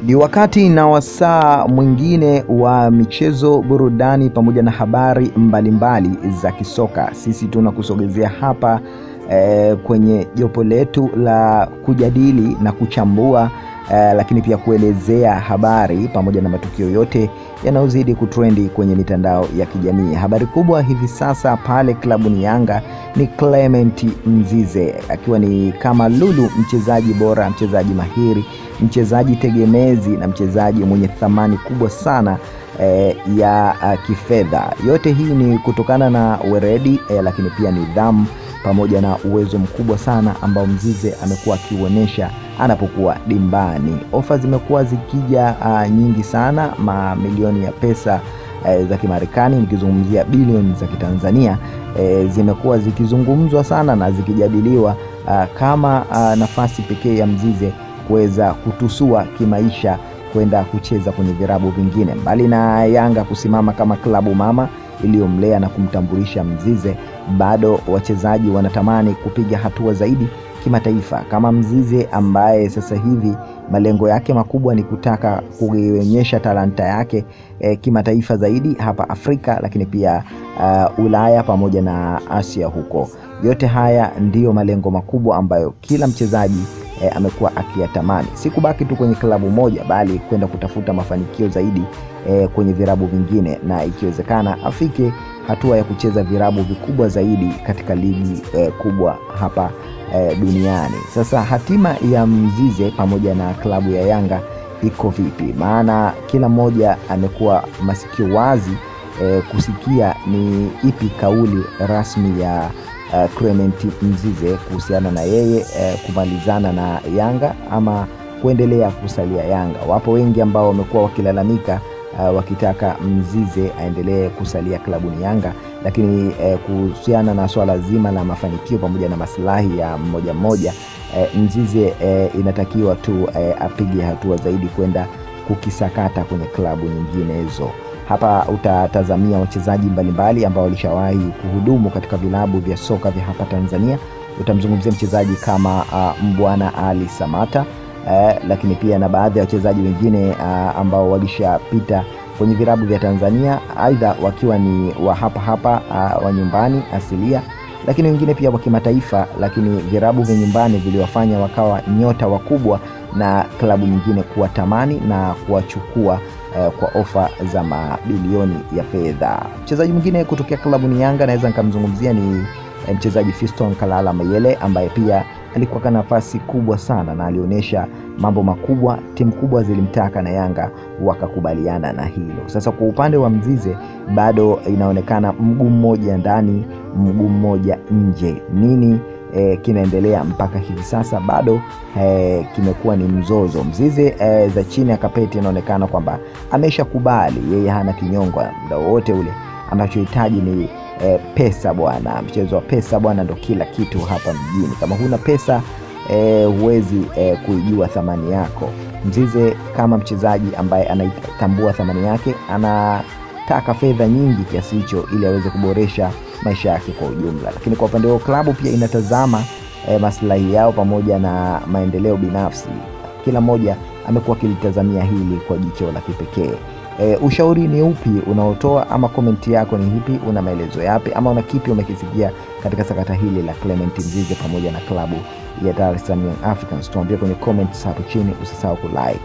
Ni wakati na wasaa mwingine wa michezo, burudani pamoja na habari mbalimbali za kisoka. Sisi tunakusogezea hapa kwenye jopo letu la kujadili na kuchambua lakini pia kuelezea habari pamoja na matukio yote yanayozidi kutrendi kwenye mitandao ya kijamii. Habari kubwa hivi sasa pale klabuni Yanga ni Clement Mzize, akiwa ni kama lulu, mchezaji bora, mchezaji mahiri, mchezaji tegemezi na mchezaji mwenye thamani kubwa sana ya kifedha. Yote hii ni kutokana na weredi lakini pia nidhamu pamoja na uwezo mkubwa sana ambao Mzize amekuwa akiuonesha anapokuwa dimbani. Ofa zimekuwa zikija nyingi sana, mamilioni ya pesa za Kimarekani, nikizungumzia bilioni za Kitanzania, zimekuwa zikizungumzwa sana na zikijadiliwa kama nafasi pekee ya Mzize kuweza kutusua kimaisha kwenda kucheza kwenye virabu vingine. Mbali na Yanga kusimama kama klabu mama iliyomlea na kumtambulisha Mzize, bado wachezaji wanatamani kupiga hatua zaidi kimataifa, kama Mzize ambaye sasa hivi malengo yake makubwa ni kutaka kuonyesha talanta yake kimataifa zaidi hapa Afrika, lakini pia Ulaya pamoja na Asia huko. Yote haya ndiyo malengo makubwa ambayo kila mchezaji amekuwa akiyatamani, si kubaki tu kwenye klabu moja, bali kwenda kutafuta mafanikio zaidi kwenye virabu vingine, na ikiwezekana afike hatua ya kucheza virabu vikubwa zaidi katika ligi kubwa hapa duniani. Sasa hatima ya Mzize pamoja na klabu ya Yanga iko vipi? Maana kila mmoja amekuwa masikio wazi kusikia ni ipi kauli rasmi ya Clement Mzize kuhusiana na yeye kumalizana na Yanga ama kuendelea kusalia Yanga. Wapo wengi ambao wamekuwa wakilalamika wakitaka Mzize aendelee kusalia klabuni Yanga, lakini kuhusiana na swala zima la mafanikio pamoja na maslahi ya mmoja mmoja, Mzize inatakiwa tu apige hatua zaidi kwenda kukisakata kwenye klabu nyinginezo. Hapa utatazamia wachezaji mbalimbali ambao walishawahi kuhudumu katika vilabu vya soka vya hapa Tanzania. Utamzungumzia mchezaji kama Mbwana Ali Samata, lakini pia na baadhi ya wachezaji wengine ambao walishapita kwenye vilabu vya Tanzania, aidha wakiwa ni wa hapa wa nyumbani asilia, lakini wengine pia wa kimataifa, lakini vilabu vya nyumbani viliwafanya wakawa nyota wakubwa na klabu nyingine kuwatamani na kuwachukua kwa ofa za mabilioni ya fedha. Mchezaji mwingine kutokea klabuni Yanga naweza nikamzungumzia ni mchezaji Fiston Kalala Mayele, ambaye pia alikuwa kwa nafasi kubwa sana na alionyesha mambo makubwa. Timu kubwa zilimtaka na Yanga wakakubaliana na hilo. Sasa kwa upande wa Mzize bado inaonekana mguu mmoja ndani, mguu mmoja nje. Nini kinaendelea mpaka hivi sasa? Bado kimekuwa ni mzozo. Mzize za chini ya kapeti inaonekana kwamba ameshakubali, yeye hana kinyongo, muda wote ule anachohitaji ni pesa bwana. Mchezo wa pesa bwana ndo kila kitu hapa mjini. Kama huna pesa huwezi kuijua thamani yako. Mzize kama mchezaji ambaye anaitambua thamani yake, anataka fedha nyingi kiasi hicho ili aweze kuboresha maisha yake kwa ujumla. Lakini kwa upande wa klabu pia inatazama maslahi yao pamoja na maendeleo binafsi. Kila mmoja amekuwa kilitazamia hili kwa jicho la kipekee. Ushauri ni upi unaotoa, ama komenti yako ni ipi? Una maelezo yapi ama una kipi umekisikia katika sakata hili la Clement Mzize pamoja na klabu ya Dar es Salaam Young Africans? Tuambie kwenye comments hapo chini, usisahau ku like.